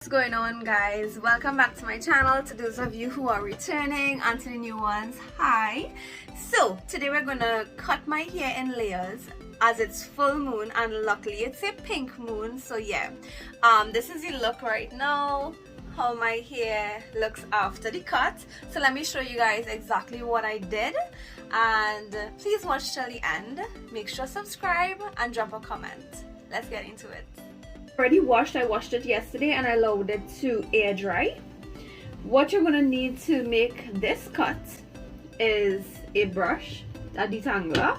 What's going on, guys? Welcome back to my channel. To those of you who are returning and to the new ones, hi. So today we're gonna cut my hair in layers as it's full moon, and luckily it's a pink moon. So yeah, this is the look right now, how my hair looks after the cut. So let me show you guys exactly what I did, and please watch till the end. Make sure to subscribe and drop a comment. Let's get into it. Already washed. I washed it yesterday and I allowed it to air dry. What you're gonna need to make this cut is a brush, a detangler,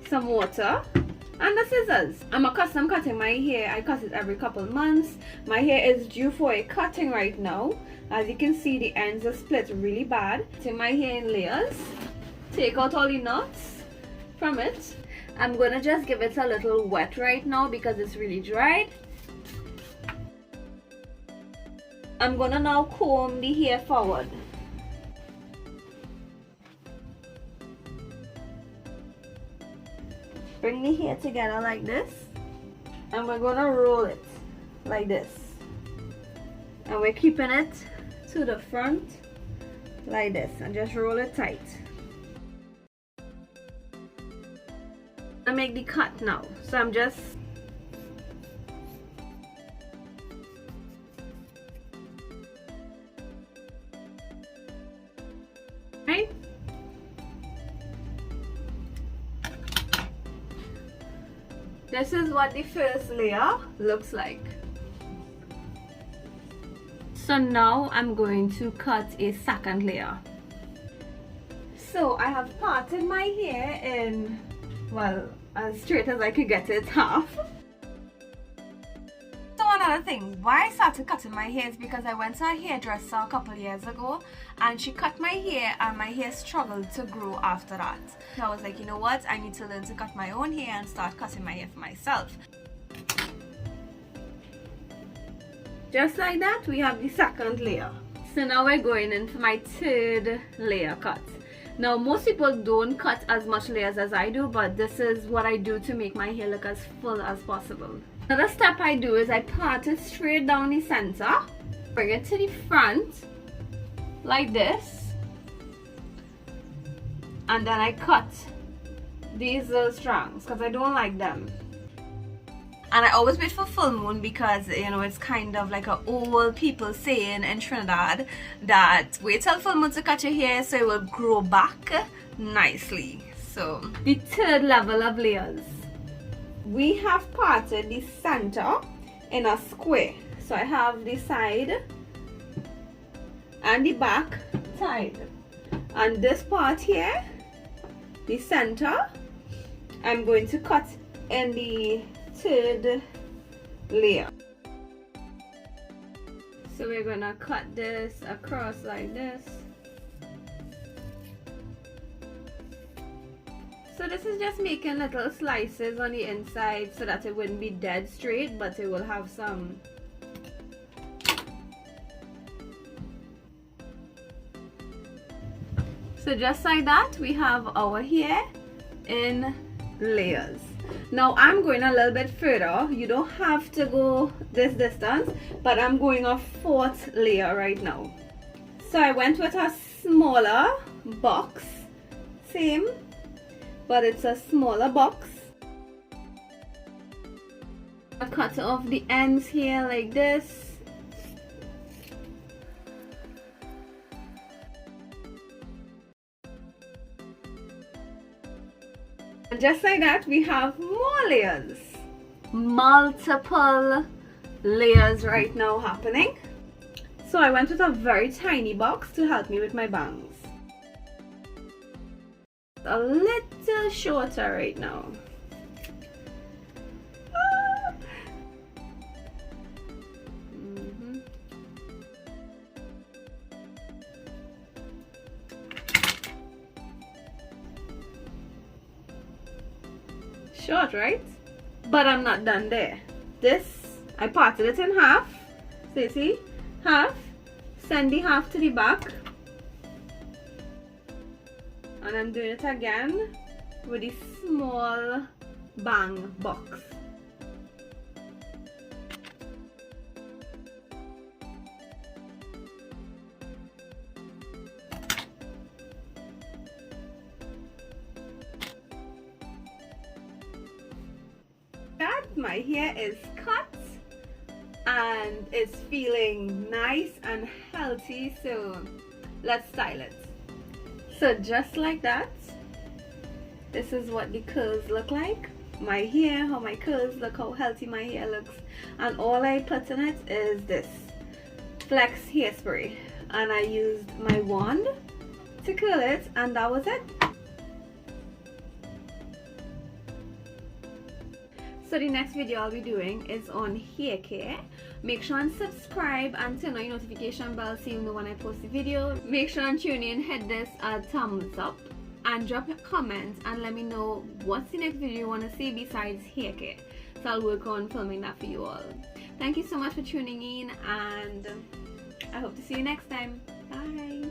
some water, and the scissors. I'm accustomed cutting my hair. I cut it every couple months. My hair is due for a cutting right now. As you can see, the ends are split really bad. Take my hair in layers, take out all the knots from it. I'm gonna just give it a little wet right now because it's really dried. I'm gonna now comb the hair forward. Bring the hair together like this, and we're gonna roll it like this, and we're keeping it to the front like this, and just roll it tight. I make the cut now, so I'm just right. This is what the first layer looks like. So now I'm going to cut a second layer. So I have parted my hair in, well, as straight as I could get it, half. So another thing, why I started cutting my hair is because I went to a hairdresser a couple years ago and she cut my hair and my hair struggled to grow after that. So I was like, you know what, I need to learn to cut my own hair and start cutting my hair for myself. Just like that, we have the second layer. So now we're going in for my third layer cut. Now most people don't cut as much layers as I do, but this is what I do to make my hair look as full as possible. Another step I do is I part it straight down the center, bring it to the front like this, and then I cut these little strands because I don't like them. And I always wait for full moon because, you know, it's kind of like an old people saying in Trinidad that wait till full moon to cut your hair so it will grow back nicely. So the third level of layers, we have parted the center in a square. So I have the side and the back side, and this part here, the center, I'm going to cut in the third layer. So we're gonna cut this across like this. So this is just making little slices on the inside so that it wouldn't be dead straight, but it will have some. So just like that, we have our hair in layers. Now I'm going a little bit further. You don't have to go this distance, but I'm going a fourth layer right now. So I went with a smaller box, same, but it's a smaller box. I cut off the ends here like this. And just like that, we have more layers. Multiple layers right now happening. So I went with a very tiny box to help me with my bangs. A little shorter right now. Short, right? But I'm not done there. This, I parted it in half. So you see, half, send the half to the back, and I'm doing it again with the small bang box. my hair is cut and it's feeling nice and healthy, so let's style it. So just like that, this is what the curls look like. My hair, how my curls look, how healthy my hair looks. And all I put in it is this Flex hairspray, and I used my wand to curl it, and that was it. So the next video I'll be doing is on hair care. Make sure and subscribe and turn on your notification bell so you know when I post a video. Make sure and tune in, hit this a thumbs up, and drop a comment and let me know what's the next video you want to see besides hair care. So I'll work on filming that for you all. Thank you so much for tuning in, and I hope to see you next time. Bye.